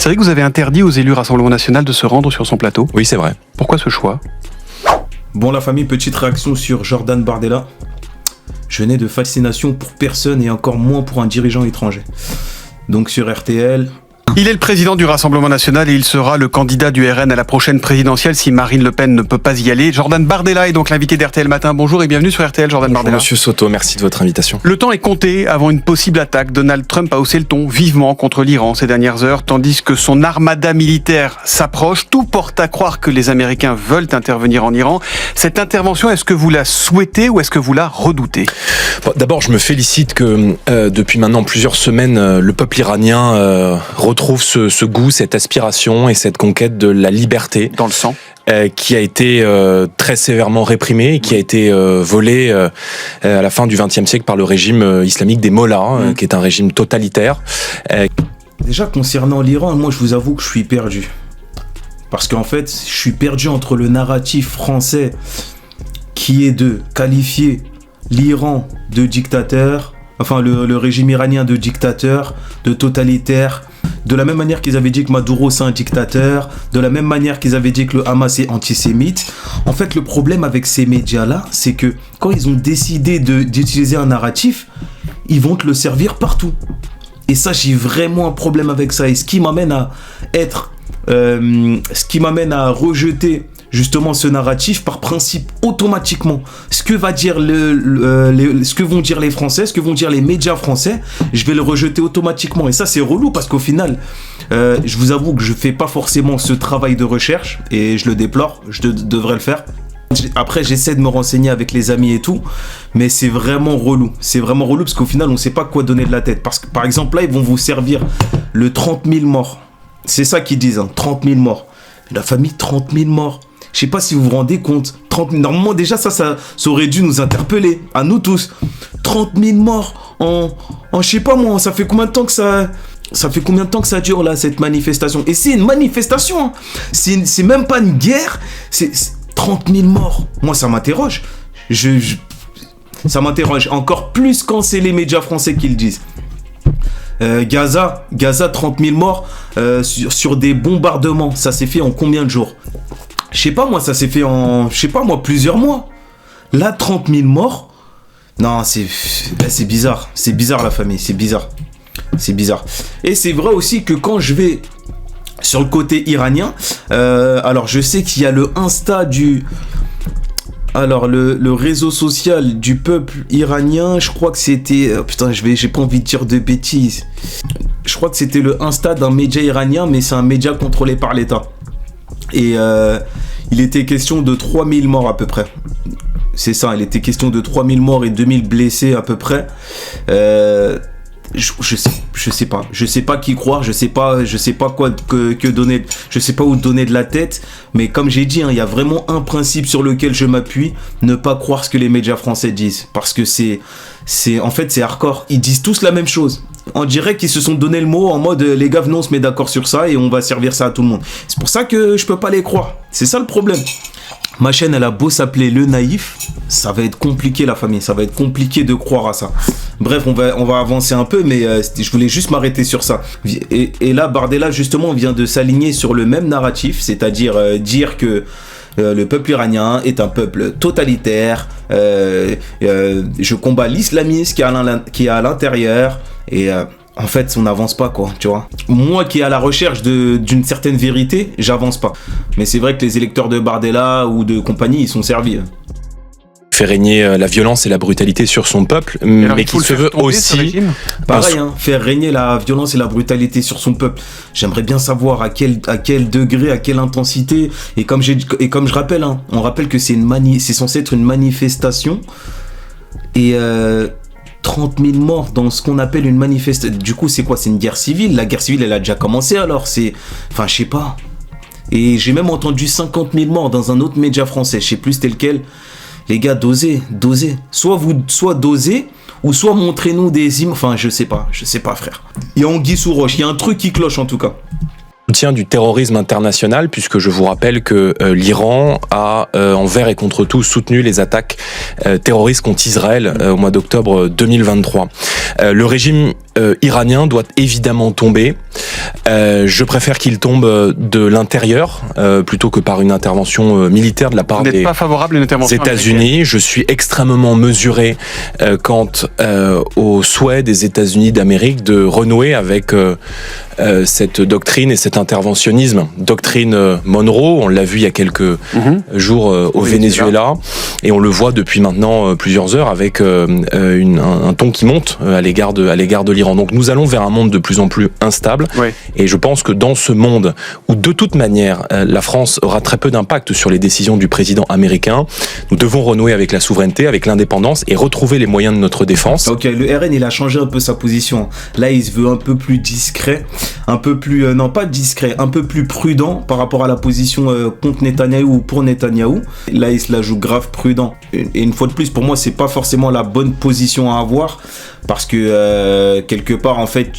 C'est vrai que vous avez interdit aux élus Rassemblement National de se rendre sur son plateau. Oui, c'est vrai. Pourquoi ce choix ? Bon, la famille, petite réaction sur Jordan Bardella. Je n'ai de fascination pour personne et encore moins pour un dirigeant étranger. Donc sur RTL... Il est le président du Rassemblement National et il sera le candidat du RN à la prochaine présidentielle si Marine Le Pen ne peut pas y aller. Jordan Bardella est donc l'invité d'RTL Matin. Bonjour et bienvenue sur RTL, Jordan Bonjour Bardella. Monsieur Soto, merci de votre invitation. Le temps est compté avant une possible attaque. Donald Trump a haussé le ton vivement contre l'Iran ces dernières heures, tandis que son armada militaire s'approche. Tout porte à croire que les Américains veulent intervenir en Iran. Cette intervention, est-ce que vous la souhaitez ou est-ce que vous la redoutez ? Bon, d'abord, je me félicite que depuis maintenant plusieurs semaines, le peuple iranien retrouve ce goût, cette aspiration et cette conquête de la liberté. Dans le sang. Qui a été très sévèrement réprimée et qui a été volée à la fin du XXe siècle par le régime islamique des Mollahs, qui est un régime totalitaire. Déjà, concernant l'Iran, moi je vous avoue que je suis perdu. Parce qu'en fait, je suis perdu entre le narratif français qui est de qualifier l'Iran de dictateur, enfin le régime iranien de dictateur, de totalitaire, de la même manière qu'ils avaient dit que Maduro c'est un dictateur, de la même manière qu'ils avaient dit que le Hamas est antisémite. En fait, le problème avec ces médias-là, c'est que quand ils ont décidé d'utiliser un narratif, ils vont te le servir partout. Et ça, j'ai vraiment un problème avec ça. Et ce qui m'amène à rejeter justement ce narratif par principe automatiquement. Ce que vont dire les Français, ce que vont dire les médias français, je vais le rejeter automatiquement. Et ça, c'est relou parce qu'au final, je vous avoue que je fais pas forcément ce travail de recherche et je le déplore. Je devrais le faire. Après, j'essaie de me renseigner avec les amis et tout, mais c'est vraiment relou. C'est vraiment relou parce qu'au final, on sait pas quoi donner de la tête. Parce que par exemple, là, ils vont vous servir le 30 000 morts. C'est ça qu'ils disent, hein, 30 000 morts. La famille, 30 000 morts. Je sais pas si vous vous rendez compte. 30 000, normalement, déjà, ça aurait dû nous interpeller, à nous tous. 30 000 morts en je sais pas moi, ça fait combien de temps que ça dure, là, cette manifestation? Et c'est une manifestation, hein. C'est même pas une guerre. C'est 30 000 morts. Moi, ça m'interroge. Ça m'interroge encore plus quand c'est les médias français qui le disent. Gaza, 30 000 morts sur des bombardements. Ça s'est fait en combien de jours? Je sais pas moi, ça s'est fait en, plusieurs mois. Là, 30 000 morts. Non, c'est bizarre. C'est bizarre, la famille, c'est bizarre. C'est bizarre. Et c'est vrai aussi que quand je vais sur le côté iranien, alors je sais qu'il y a le Insta du... Alors, le réseau social du peuple iranien, je crois que c'était... j'ai pas envie de dire de bêtises. Je crois que c'était le Insta d'un média iranien, mais c'est un média contrôlé par l'État. Et il était question de 3000 morts à peu près. C'est ça, il était question de 3000 morts et 2000 blessés à peu près. Je sais pas qui croire, je sais pas quoi que donner, je sais pas où donner de la tête, mais comme j'ai dit, hein, il y a vraiment un principe sur lequel je m'appuie, ne pas croire ce que les médias français disent, parce que c'est hardcore, ils disent tous la même chose. On dirait qu'ils se sont donné le mot en mode les gars, venons, on se met d'accord sur ça et on va servir ça à tout le monde. C'est pour ça que je peux pas les croire, c'est ça le problème. Ma chaîne, elle a beau s'appeler Le Naïf, ça va être compliqué, la famille, ça va être compliqué de croire à ça. Bref, on va avancer un peu, mais je voulais juste m'arrêter sur ça. Et là, Bardella, justement, vient de s'aligner sur le même narratif, c'est-à-dire dire que le peuple iranien est un peuple totalitaire, je combats l'islamisme qui est à l'intérieur, et... en fait, on n'avance pas, quoi, tu vois. Moi qui est à la recherche d'une certaine vérité, j'avance pas. Mais c'est vrai que les électeurs de Bardella ou de compagnie, ils sont servis. Fait régner la violence et la brutalité sur son peuple, mais qui se veut aussi... Pareil, hein, faire régner la violence et la brutalité sur son peuple. J'aimerais bien savoir à quel degré, à quelle intensité. Et comme je rappelle, hein, on rappelle que c'est censé être une manifestation. Et... 30 000 morts dans ce qu'on appelle une manifestation. Du coup, c'est quoi? C'est une guerre civile. La guerre civile, elle a déjà commencé alors. Enfin, je sais pas. Et j'ai même entendu 50 000 morts dans un autre média français. Je sais plus c'était lequel. Les gars, dosez. Soit dosez, ou soit montrez-nous des images. Enfin, je sais pas, frère. Il y a anguille sous roche. Il y a un truc qui cloche en tout cas. soutien du terrorisme international, puisque je vous rappelle que l'Iran a envers et contre tout soutenu les attaques terroristes contre Israël au mois d'octobre 2023. Le régime iranien doit évidemment tomber. Je préfère qu'il tombe de l'intérieur plutôt que par une intervention militaire de la part des pas favorable à une intervention États-Unis. américaine. Je suis extrêmement mesuré quant au souhait des États-Unis d'Amérique de renouer avec cette doctrine et cet interventionnisme. Doctrine Monroe, on l'a vu il y a quelques jours au Venezuela, et on le voit depuis maintenant plusieurs heures avec un ton qui monte à l'égard de l'Iran. Donc nous allons vers un monde de plus en plus instable, et je pense que dans ce monde où de toute manière la France aura très peu d'impact sur les décisions du président américain, nous devons renouer avec la souveraineté, avec l'indépendance et retrouver les moyens de notre défense. Ok, le RN il a changé un peu sa position. Là il se veut un peu plus discret, un peu plus, non pas discret, un peu plus prudent par rapport à la position contre Netanyahou ou pour Netanyahou. Là il se la joue grave prudent. Et une fois de plus, pour moi c'est pas forcément la bonne position à avoir, parce que quelque part en fait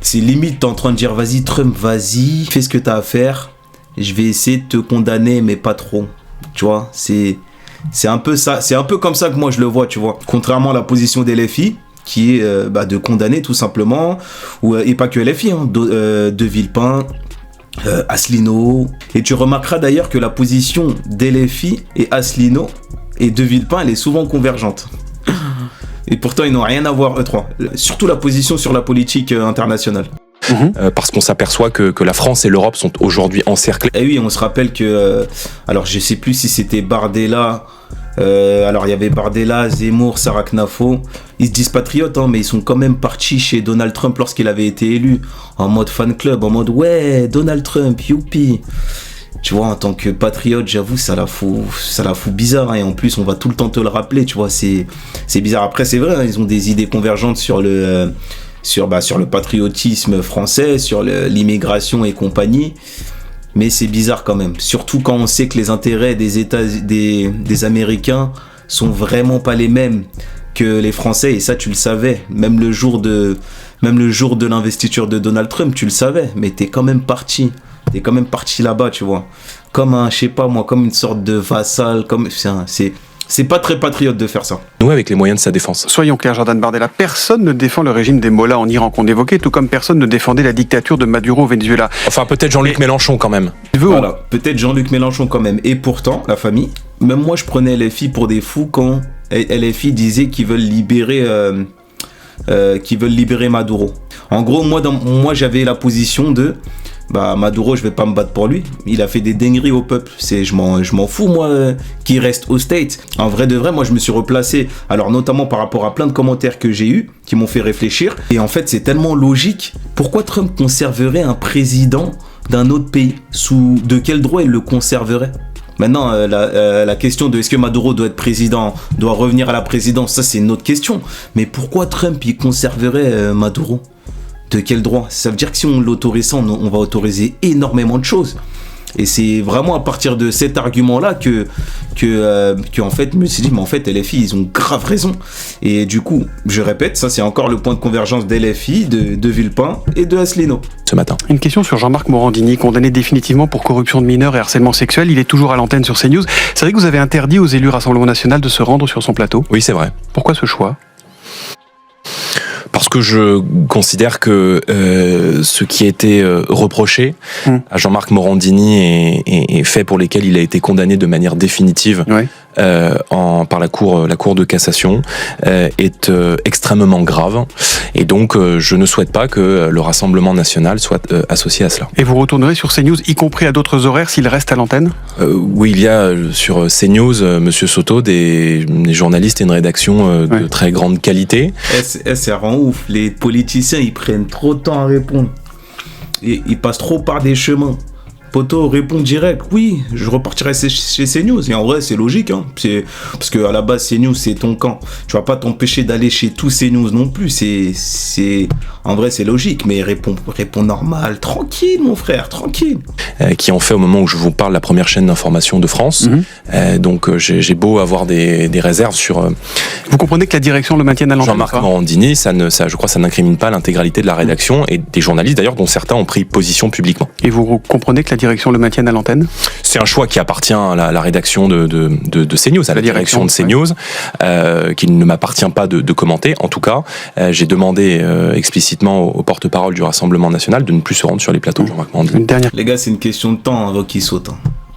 c'est limite t'es en train de dire vas-y Trump, vas-y, fais ce que t'as à faire, je vais essayer de te condamner mais pas trop, tu vois, c'est un peu ça, c'est un peu comme ça que moi je le vois, tu vois, contrairement à la position des LFI qui est de condamner tout simplement, et pas que LFI, de Villepin, Asselineau, et tu remarqueras d'ailleurs que la position d'LFI et Asselineau et de Villepin elle est souvent convergente. Et pourtant, ils n'ont rien à voir, eux trois. Surtout la position sur la politique internationale. Parce qu'on s'aperçoit que la France et l'Europe sont aujourd'hui encerclées. Et oui, on se rappelle que... alors, je sais plus si c'était Bardella... alors, il y avait Bardella, Zemmour, Sarah Knafo. Ils se disent patriotes, mais ils sont quand même partis chez Donald Trump lorsqu'il avait été élu. En mode fan club, en mode « Ouais, Donald Trump, youpi !» Tu vois, en tant que patriote, j'avoue, ça la fout bizarre. Et en plus, on va tout le temps te le rappeler, tu vois, c'est bizarre. Après, c'est vrai, ils ont des idées convergentes sur le patriotisme français, sur l'immigration et compagnie. Mais c'est bizarre quand même. Surtout quand on sait que les intérêts des Américains sont vraiment pas les mêmes que les Français. Et ça, tu le savais. Même le jour de l'investiture de Donald Trump, tu le savais. Mais t'es quand même parti. T'es quand même parti là-bas, tu vois. Comme une sorte de vassal. C'est pas très patriote de faire ça. Nous, avec les moyens de sa défense. Soyons clairs, Jordan Bardella, personne ne défend le régime des mollahs en Iran qu'on évoquait, tout comme personne ne défendait la dictature de Maduro au Venezuela. Enfin, peut-être Jean-Luc Mélenchon quand même. Voilà, peut-être Jean-Luc Mélenchon quand même. Et pourtant, la famille, même moi je prenais LFI pour des fous quand LFI disait qu'ils veulent libérer Maduro. En gros, moi j'avais la position de Maduro, je vais pas me battre pour lui. Il a fait des dingueries au peuple. Je m'en fous, moi, qu'il reste au States. En vrai de vrai, moi, je me suis replacé. Alors, notamment par rapport à plein de commentaires que j'ai eus, qui m'ont fait réfléchir. Et en fait, c'est tellement logique. Pourquoi Trump conserverait un président d'un autre pays? De quel droit il le conserverait? Maintenant, la question de est-ce que Maduro doit être président, doit revenir à la présidence, ça, c'est une autre question. Mais pourquoi Trump, il conserverait Maduro? De quel droit? Ça veut dire que si on l'autorise, on va autoriser énormément de choses. Et c'est vraiment à partir de cet argument-là que en fait, je me suis dit, mais en fait, LFI, ils ont grave raison. Et du coup, je répète, ça c'est encore le point de convergence d'LFI, de Villepin et de Asselineau. Ce matin. Une question sur Jean-Marc Morandini, condamné définitivement pour corruption de mineurs et harcèlement sexuel. Il est toujours à l'antenne sur CNews. C'est vrai que vous avez interdit aux élus Rassemblement National de se rendre sur son plateau. Oui, c'est vrai. Pourquoi ce choix ? Parce que je considère que ce qui a été reproché à Jean-Marc Morandini et faits pour lesquels il a été condamné de manière définitive par la cour de cassation est extrêmement grave. Et donc, je ne souhaite pas que le Rassemblement national soit associé à cela. Et vous retournerez sur CNews, y compris à d'autres horaires, s'il reste à l'antenne ? Oui, il y a sur CNews, Monsieur Soto, des journalistes et une rédaction de très grande qualité. Ça rend ouf. Les politiciens, ils prennent trop de temps à répondre. Et ils passent trop par des chemins Poto répond direct, oui, je repartirai chez CNews. Et en vrai, c'est logique, hein. Parce qu'à la base, CNews, c'est ton camp. Tu vas pas t'empêcher d'aller chez tous CNews non plus. En vrai, c'est logique, mais réponds normal, tranquille, mon frère, tranquille. Qui en fait, au moment où je vous parle, la première chaîne d'information de France. Donc, j'ai beau avoir des réserves sur... Vous comprenez que la direction le maintienne à l'antenne? Jean-Marc Morandini, je crois que ça n'incrimine pas l'intégralité de la rédaction et des journalistes d'ailleurs, dont certains ont pris position publiquement. Et vous comprenez que la direction le maintienne à l'antenne? C'est un choix qui appartient à la rédaction de CNews, à la direction de CNews, qu'il ne m'appartient pas de commenter. En tout cas, j'ai demandé explicitement au porte-parole du Rassemblement National de ne plus se rendre sur les plateaux de Jean-Marc Morandini. Les gars, c'est une question de temps avant qu'il saute.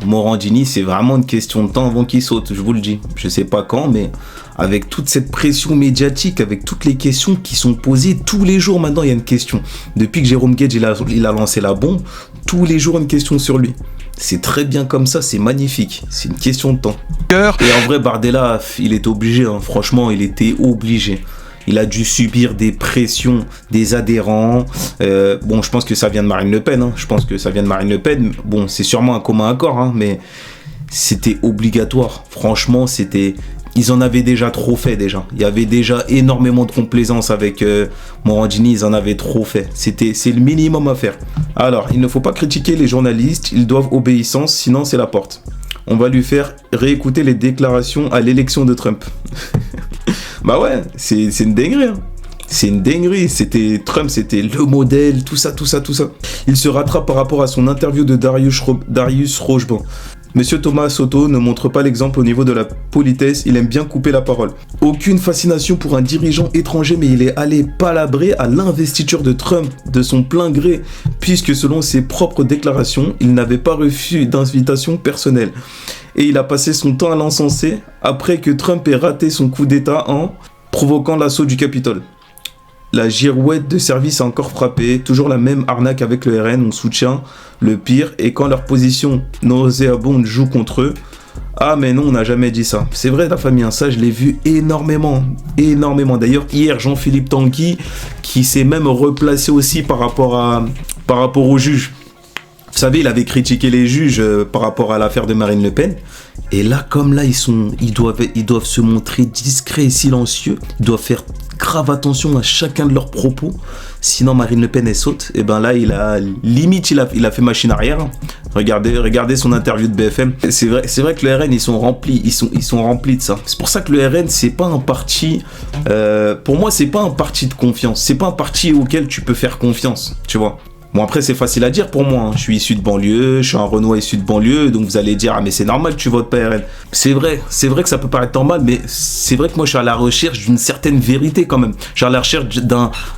Morandini, c'est vraiment une question de temps avant qu'il saute, je vous le dis. Je sais pas quand, mais avec toute cette pression médiatique, avec toutes les questions qui sont posées, tous les jours maintenant, il y a une question. Depuis que Jérôme Guedj, il a lancé la bombe, tous les jours, une question sur lui. C'est très bien comme ça, c'est magnifique. C'est une question de temps. Et en vrai, Bardella, il était obligé, hein. Franchement, il était obligé. Il a dû subir des pressions des adhérents. Bon, je pense que ça vient de Marine Le Pen. Bon, c'est sûrement un commun accord, hein, mais c'était obligatoire. Franchement, ils en avaient déjà trop fait déjà. Il y avait déjà énormément de complaisance avec Morandini. Ils en avaient trop fait. C'est le minimum à faire. Alors, il ne faut pas critiquer les journalistes. Ils doivent obéissance, sinon c'est la porte. On va lui faire réécouter les déclarations à l'élection de Trump. Bah ouais, c'est une dinguerie. Hein. C'est une dinguerie. Trump, c'était le modèle, tout ça. Il se rattrape par rapport à son interview de Darius Rocheban. Monsieur Thomas Soto ne montre pas l'exemple au niveau de la politesse, il aime bien couper la parole. Aucune fascination pour un dirigeant étranger, mais il est allé palabrer à l'investiture de Trump de son plein gré, puisque selon ses propres déclarations, il n'avait pas reçu d'invitation personnelle. Et il a passé son temps à l'encenser après que Trump ait raté son coup d'État en provoquant l'assaut du Capitole. La girouette de service a encore frappé, toujours la même arnaque avec le RN, on soutient le pire, et quand leur position nauséabonde joue contre eux, ah mais non, on n'a jamais dit ça. C'est vrai la famille, hein, ça je l'ai vu énormément. D'ailleurs hier, Jean-Philippe Tanguy, qui s'est même replacé aussi par rapport aux juges. Vous savez, il avait critiqué les juges par rapport à l'affaire de Marine Le Pen. Et là, comme là, ils doivent se montrer discrets et silencieux. Ils doivent faire grave attention à chacun de leurs propos. Sinon, Marine Le Pen, elle saute. Et ben là, il a fait machine arrière. Regardez son interview de BFM. C'est vrai que le RN, ils sont remplis de ça. C'est pour ça que le RN, c'est pas un parti... pour moi, c'est pas un parti de confiance. C'est pas un parti auquel tu peux faire confiance, tu vois. Bon, après, c'est facile à dire pour moi, hein. Je suis issu de banlieue, je suis un Renois issu de banlieue, donc vous allez dire, ah mais c'est normal que tu votes pas RN. C'est vrai que ça peut paraître normal, mais c'est vrai que moi je suis à la recherche d'une certaine vérité quand même. Je suis à la recherche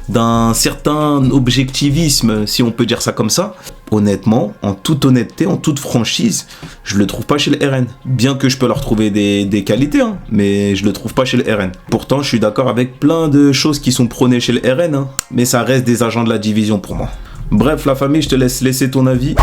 d'un certain objectivisme, si on peut dire ça comme ça. Honnêtement, en toute honnêteté, en toute franchise, je le trouve pas chez le RN. Bien que je peux leur trouver des qualités, hein, mais je le trouve pas chez le RN. Pourtant, je suis d'accord avec plein de choses qui sont prônées chez le RN, hein, mais ça reste des agents de la division pour moi. Bref, la famille, je te laisse laisser ton avis.